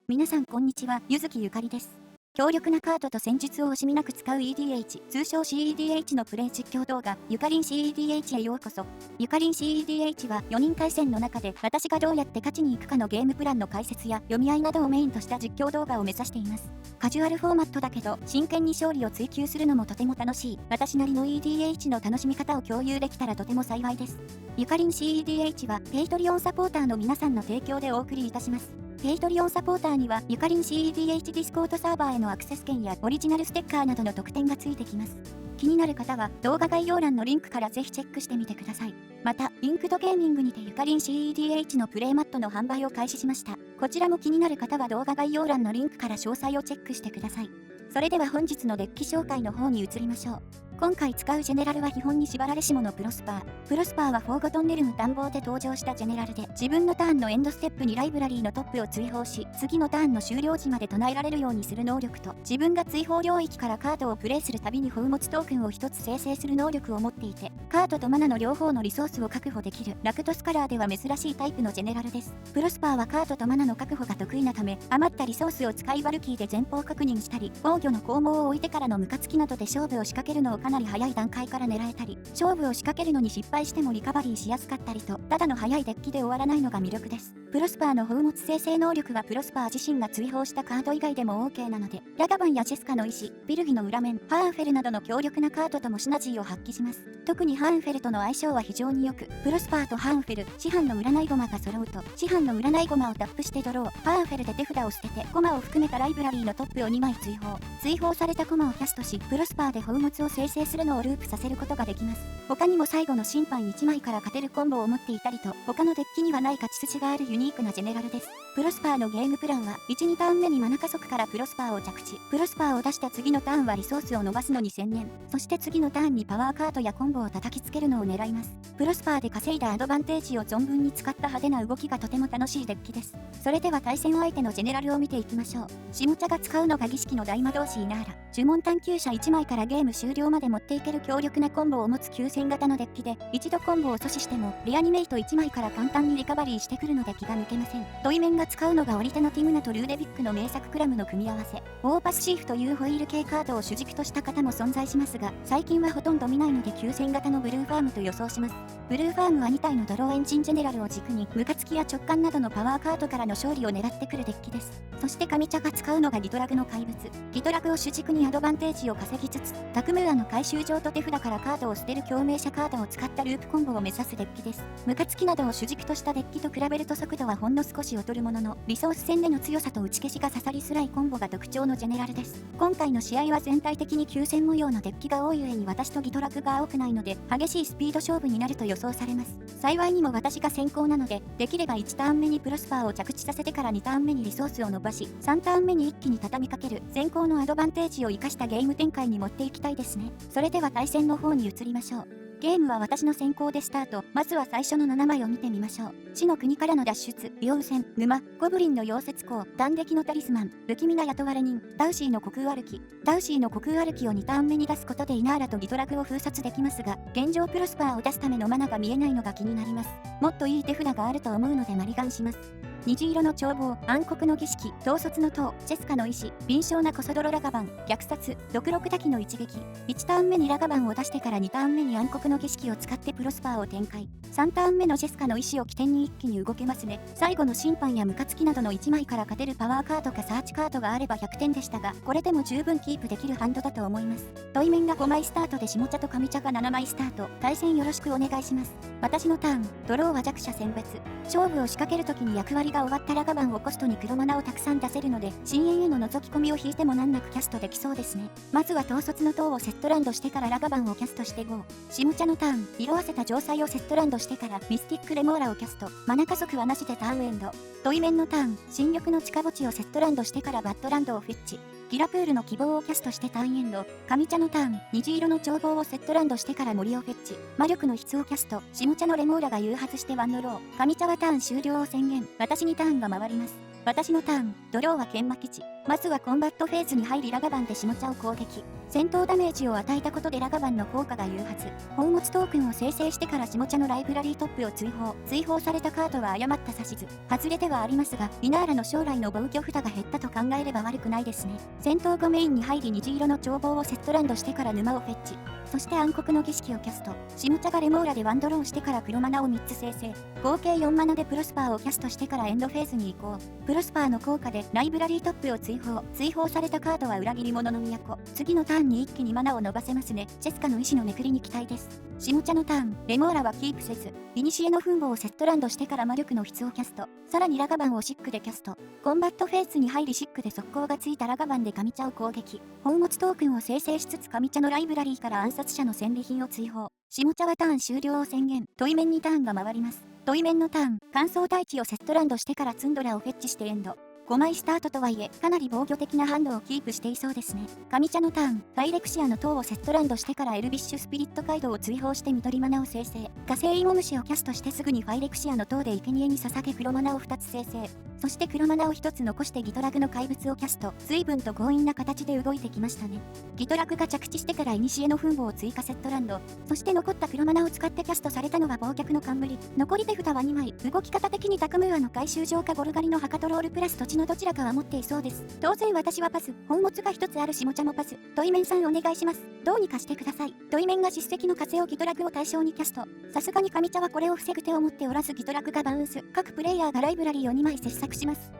皆さんこんにちは、ゆずきゆかりです。強力なカードと戦術を惜しみなく使う EDH、通称 CEDH のプレイ実況動画、ゆかりん CEDH へようこそ。ゆかりん CEDH は4人対戦の中で私がどうやって勝ちに行くかのゲームプランの解説や読み合いなどをメインとした実況動画を目指しています。カジュアルフォーマットだけど真剣に勝利を追求するのもとても楽しい、私なりの EDH の楽しみ方を共有できたらとても幸いです。ゆかりん CEDH はペイトリオンサポーターの皆さんの提供でお送りいたします。ペイトリオンサポーターにはゆかりん CEDH ディスコードサーバーへのアクセス権やオリジナルステッカーなどの特典がついてきます。気になる方は動画概要欄のリンクからぜひチェックしてみてください。また、インクドゲーミングにてゆかりん CEDH のプレイマットの販売を開始しました。こちらも気になる方は動画概要欄のリンクから詳細をチェックしてください。それでは本日のデッキ紹介の方に移りましょう。今回使うジェネラルは基本に縛られし者プロスパー。プロスパーはフォーゴトンネルム探訪で登場したジェネラルで、自分のターンのエンドステップにライブラリーのトップを追放し、次のターンの終了時まで唱えられるようにする能力と、自分が追放領域からカードをプレイするたびに宝物トークンを1つ生成する能力を持っていて、カードとマナの両方のリソースを確保できるラクトスカラーでは珍しいタイプのジェネラルです。プロスパーはカードとマナの確保が得意なため、余ったリソースを使いバルキーで前方確認したり、防御の攻防を置いてからのムカつきなどで勝負を仕掛けるのをかなり早い段階から狙えたり、勝負を仕掛けるのに失敗してもリカバリーしやすかったりと、ただの早いデッキで終わらないのが魅力です。プロスパーの宝物生成能力はプロスパー自身が追放したカード以外でも OK なので、ラガバンやジェスカの意志、ビルギの裏面、ハーンフェルなどの強力なカードともシナジーを発揮します。特にハーンフェルとの相性は非常に良く、プロスパーとハーンフェル、師範の占い駒が揃うと、師範の占い駒をタップしてドロー、ハーンフェルで手札を捨てて、駒を含めたライブラリーのトップを2枚追放。追放された駒をキャストし、プロスパーで宝物を生成するのをループさせることができます。他にも最後の審判1枚から勝てるコンボを持っていたりと、他のデッキにはない勝ち筋があるユニークなジェネラルです。プロスパーのゲームプランは、1、2ターン目にマナ加速からプロスパーを着地。プロスパーを出した次のターンはリソースを伸ばすのに専念。そして次のターンにパワーカードやコンボを叩きつけるのを狙います。プロスパーで稼いだアドバンテージを存分に使った派手な動きがとても楽しいデッキです。それでは対戦相手のジェネラルを見ていきましょう。下茶が使うのが儀式の大魔導士イナーラ。呪文探求者1枚からゲーム終了まで持っていける強力なコンボを持つ急戦型のデッキで、一度コンボを阻止しても、リアニメイト1枚から簡単にリカバリーしてくるので気が抜けません。ドイメンが使うのがオリタのティムナとルーデビックの名作クラムの組み合わせ。オーパスシーフというホイール系カードを主軸とした方も存在しますが、最近はほとんど見ないので急戦型のブルーファームと予想します。ブルーファームは2体のドローエンジンジェネラルを軸に、ムカつきや直感などのパワーカードからの勝利を狙ってくるデッキです。そして上茶が使うのがギトラグの怪物。ギトラグを主軸にアドバンテージを稼ぎつつ、タクムーアの回収場と手札からカードを捨てる共鳴者カードを使ったループコンボを目指すデッキです。ムカつきなどを主軸としたデッキと比べると速度はほんの少し劣るものの、リソース戦での強さと打ち消しが刺さりづらいコンボが特徴のジェネラルです。今回の試合は全体的に急戦模様のデッキが多い上に私とギトラグが多くないので、激しいスピード勝負になると予想されます。幸いにも私が先行なので、できれば1ターン目にプロスパーを着地させてから2ターン目にリソースを伸ばし、3ターン目に一気に畳みかける先行のアドバンテージを生かしたゲーム展開に持っていきたいですね。それでは対戦の方に移りましょう。ゲームは私の先行でスタート。まずは最初の7枚を見てみましょう。死の国からの脱出、硫黄泉、沼、ゴブリンの溶接工、断撃のタリスマン、不気味な雇われ人、ダウシーの虚空歩き。ダウシーの虚空歩きを2ターン目に出すことでイナーラとギトラグを封殺できますが、現状プロスパーを出すためのマナが見えないのが気になります。もっといい手札があると思うのでマリガンします。虹色の眺望、暗黒の儀式、統率の塔、ジェスカの意志、敏捷なコソドロラガバン、虐殺、毒六滝の一撃。1ターン目にラガバンを出してから2ターン目に暗黒の儀式を使ってプロスパーを展開。3ターン目のジェスカの意志を起点に一気に動けますね。最後の審判やムカつきなどの1枚から勝てるパワーカードかサーチカードがあれば100点でしたが、これでも十分キープできるハンドだと思います。ドイメンが5枚スタートで下茶と上茶が7枚スタート。対戦よろしくお願いします。私のターン、ドローは弱者選別。勝負を仕掛けるときに役割が終わったラガバンをコストに黒マナをたくさん出せるので、深淵への覗き込みを引いても難なくキャストできそうですね。まずは統率の塔をセットランドしてからラガバンをキャストしてGO。下茶のターン、色あせた城塞をセットランドしてからミスティックレモーラをキャスト。マナ加速はなしでターンエンド。ドイメンのターン、新緑の地下墓地をセットランドしてからバッドランドをフィッチ。ギラプールの希望をキャストしてターンエンド。上茶のターン、虹色の眺望をセットランドしてから森をフェッチ。魔力の筆をキャスト。下茶のレモーラが誘発してワンのロー。上茶はターン終了を宣言。私にターンが回ります。私のターン、ドローは研磨基地。まずはコンバットフェーズに入りラガバンで下茶を攻撃。戦闘ダメージを与えたことでラガバンの効果が誘発。宝物トークンを生成してから下茶のライブラリートップを追放。追放されたカードは誤った指図。外れてはありますが、イナーラの将来の防御札が減ったと考えれば悪くないですね。戦闘後メインに入り虹色の眺望をセットランドしてから沼をフェッチ。そして暗黒の儀式をキャスト。下茶がレモーラでワンドローしてから黒マナを3つ生成。合計4マナでプロスパーをキャストしてからエンドフェーズに移行。プロスパーの効果でライブラリートップを追放。追放されたカードは裏切り者の都。次のターンに一気にマナを伸ばせますね。チェスカの意志のめくりに期待です。下茶のターン、レモーラはキープせず、イニシエの分母をセットランドしてから魔力の質をキャスト。さらにラガバンをシックでキャスト。コンバットフェーズに入りシックで速攻がついたラガバンで神茶を攻撃。宝物トークンを生成しつつ神茶のライブラリーから暗殺者の戦利品を追放。下茶はターン終了を宣言。対面にターンが回ります。対面のターン、乾燥大地をセットランドしてからツンドラをフェッチしてエンド。5枚スタートとはいえ、かなり防御的なハンドをキープしていそうですね。神茶のターン、ファイレクシアの塔をセットランドしてからエルビッシュスピリットカイドを追放して緑マナを生成。火星イモムシをキャストしてすぐにファイレクシアの塔で生贄に捧げ黒マナを2つ生成。そして黒マナを1つ残してギトラグの怪物をキャスト。随分と強引な形で動いてきましたね。ギトラグが着地してからイニシエの分母を追加セットランド。そして残った黒マナを使ってキャストされたのは忘却の冠。残り手札は2枚。動き方的にタクムーアの回収場かゴルガリのハカトロールプラス土地のどちらかは持っていそうです。当然私はパス。宝物が1つある下茶もパス。トイメンさんお願いします。どうにかしてください。トイメンが叱責の風をギトラグを対象にキャスト。さすがに神茶はこれを防ぐ手を持っておらずギトラグがバウンス。各プレイヤーがライブラリーを2枚切削します。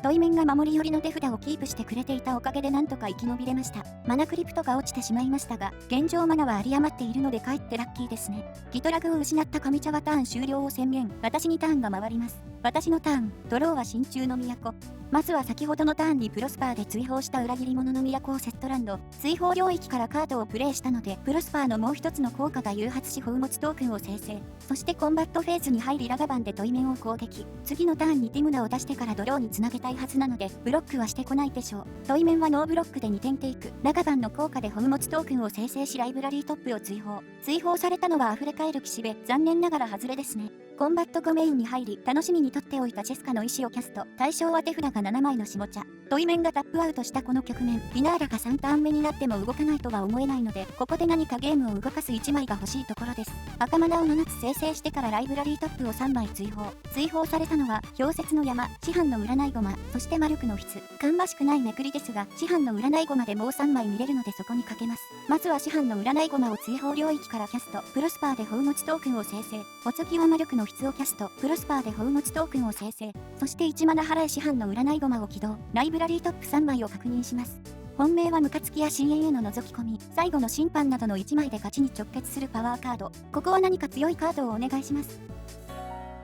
トイメンが守り寄りの手札をキープしてくれていたおかげでなんとか生き延びれました。マナクリプトが落ちてしまいましたが、現状マナは有り余っているのでかえってラッキーですね。ギトラグを失った神茶はターン終了を宣言。私にターンが回ります。私のターン、ドローは真鍮の都。まずは先ほどのターンにプロスパーで追放した裏切り者の都をセットランド。追放領域からカードをプレイしたので、プロスパーのもう一つの効果が誘発し宝物トークンを生成。そしてコンバットフェーズに入りラガバンでトイメンを攻撃。次のターンにティムナを出してからドローにつなげたいはずなので、ブロックはしてこないでしょう。トイメンはノーブロックで2点テイク。ラガバンの効果で宝物トークンを生成しライブラリートップを追放。追放されたのは溢れ返る岸辺。残念ながら外れですね。コンバット後メインに入り、楽しみに取っておいたチェスカの意志をキャスト。対象は手札が7枚の下茶。トイメンがタップアウトしたこの局面、フィナーラが3ターン目になっても動かないとは思えないので、ここで何かゲームを動かす1枚が欲しいところです。赤マナを7つ生成してからライブラリートップを3枚追放。追放されたのは、氷雪の山、師範の占い駒、そして魔力の質。芳しくないめくりですが、師範の占い駒でもう3枚見れるのでそこにかけます。まずは師範の占い駒を追放領域からキャスト。プロスパーで宝物トークンを生成。お次は魔力の質をキャスト。プロスパーで宝物トークンを生成。そして1マナ払い師範の占い駒を起動。ライブラリートップ3枚を確認します。本命はムカつきや深淵への覗き込み、最後の審判などの1枚で勝ちに直結するパワーカード。ここは何か強いカードをお願いします。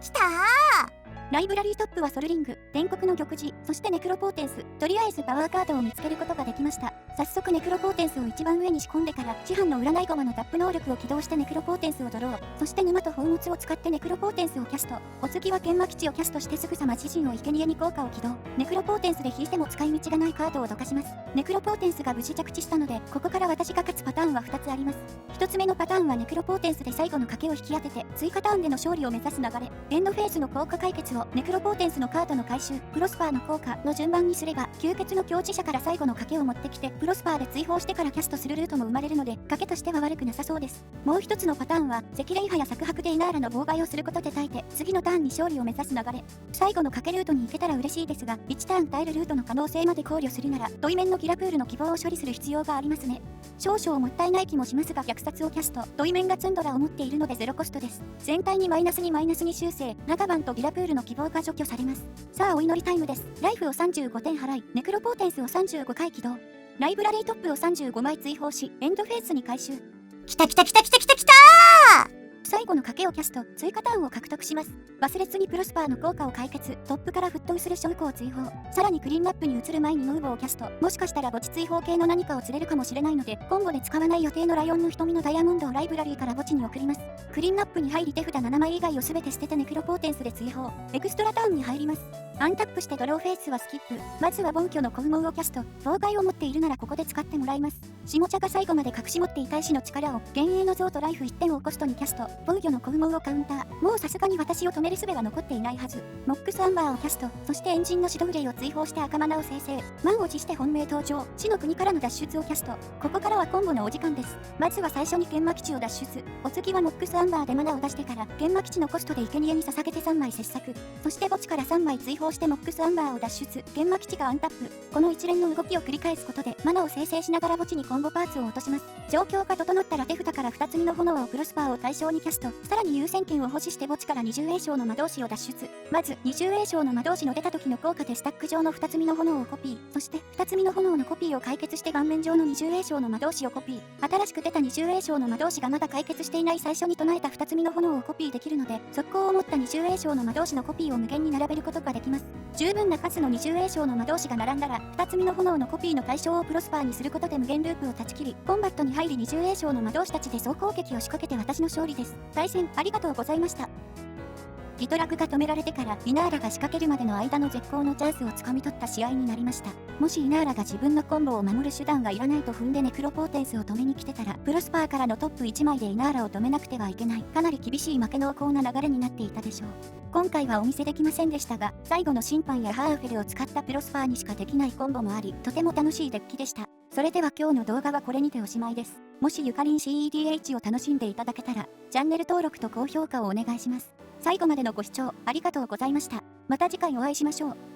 きたー。ライブラリートップはソルリング、天国の玉璽、そしてネクロポーテンス。とりあえずパワーカードを見つけることができました。早速ネクロポーテンスを一番上に仕込んでから、師範の占い駒のタップ能力を起動してネクロポーテンスをドロー。そして沼と宝物を使ってネクロポーテンスをキャスト。お次は研磨基地をキャストしてすぐさま自身を生贄に効果を起動。ネクロポーテンスで引いても使い道がないカードをどかします。ネクロポーテンスが無事着地したので、ここから私が勝つパターンは2つあります。1つ目のパターンはネクロポーテンスで最後の賭けを引き当てて、追加ターンでの勝利を目指す流れ。エンドフェーズの効果解決をネクロポーテンスのカードの回収、プロスパーの効果の順番にすれば、吸血の境地者から最後の賭けを持ってきて、プロスパーで追放してからキャストするルートも生まれるので、賭けとしては悪くなさそうです。もう一つのパターンは、赤霊波や錯白でイナーラの妨害をすることで耐えて、次のターンに勝利を目指す流れ。最後の賭けルートに行けたら嬉しいですが、1ターン耐えるルートの可能性まで考慮するなら、トイメンのギラプールの希望を処理する必要がありますね。少々もったいない気もしますが、虐殺をキャスト。トイメンがツンドラを持っているのでゼロコストです。全体にマイナスに修正、ラガバンとギラプールの希望が除去されます。さあお祈りタイムです。ライフを35点払い、ネクロポーテンスを35回起動。ライブラリートップを35枚追放し、エンドフェーズに回収。きたきたきたきたきたきたー。最後の賭けをキャスト、追加ターンを獲得します。忘れずにプロスパーの効果を解決、トップから沸騰する証拠を追放。さらにクリーンナップに移る前にムーボをキャスト。もしかしたら墓地追放系の何かを釣れるかもしれないので、今後で使わない予定のライオンの瞳のダイヤモンドをライブラリーから墓地に送ります。クリーンナップに入り手札7枚以外を全て捨ててネクロポーテンスで追放。エクストラターンに入ります。アンタップしてドローフェイスはスキップ。まずは凡虚のコウモウをキャスト。妨害を持っているならここで使ってもらいます。下茶が最後まで隠し持っていた意志の力を、幻影の像とライフ1点をコストにキャスト。防御のコウモウをカウンター。もうさすがに私を止める術は残っていないはず。モックスアンバーをキャスト。そしてエンジンのシドグレイを追放して赤マナを生成。満を持して本命登場。死の国からの脱出をキャスト。ここからはコンボのお時間です。まずは最初に研磨基地を脱出。お次はモックスアンバーでマナを出してから研磨基地のコストで生贄に捧げて3枚切削。そして墓地から3枚追放してモックスアンバーを脱出。研磨基地がアンタップ。この一連の動きを繰り返すことでマナを生成しながら墓地にコンボパーツを落とします。状況が整ったら手札から2つ身の炎をクロスパーを対象にキャスト。さらに優先権を保持して墓地から20栄翔の魔導士を脱出。まず20栄翔の魔導士の出た時の効果でスタック上の2つ身の炎をコピー。そして2つ身の炎のコピーを解決して顔面上の20栄翔の魔導士をコピー。新しく出た20栄翔の魔導士がまだ解決していない最初に唱えた2つ身の炎をコピーできるので、速攻を持った20栄翔の魔導士のコピーを無限に並べることができます。十分な数の20栄翔の魔導士が並んだら、2つ身の炎のコピーの対象をプロスパーにすることで無限ループを断ち切り、コンバットに入り20栄翔の魔導士たちで総攻撃を仕掛けて私の勝利です。対戦ありがとうございました。ギトラグが止められてからイナーラが仕掛けるまでの間の絶好のチャンスをつかみ取った試合になりました。もしイナーラが自分のコンボを守る手段がいらないと踏んでネクロポーテンスを止めに来てたら、プロスパーからのトップ1枚でイナーラを止めなくてはいけない、かなり厳しい負け濃厚な流れになっていたでしょう。今回はお見せできませんでしたが、最後の審判やハーフェルを使ったプロスパーにしかできないコンボもあり、とても楽しいデッキでした。それでは今日の動画はこれにておしまいです。もしゆかりん CEDH を楽しんでいただけたら、チャンネル登録と高評価をお願いします。最後までのご視聴ありがとうございました。また次回お会いしましょう。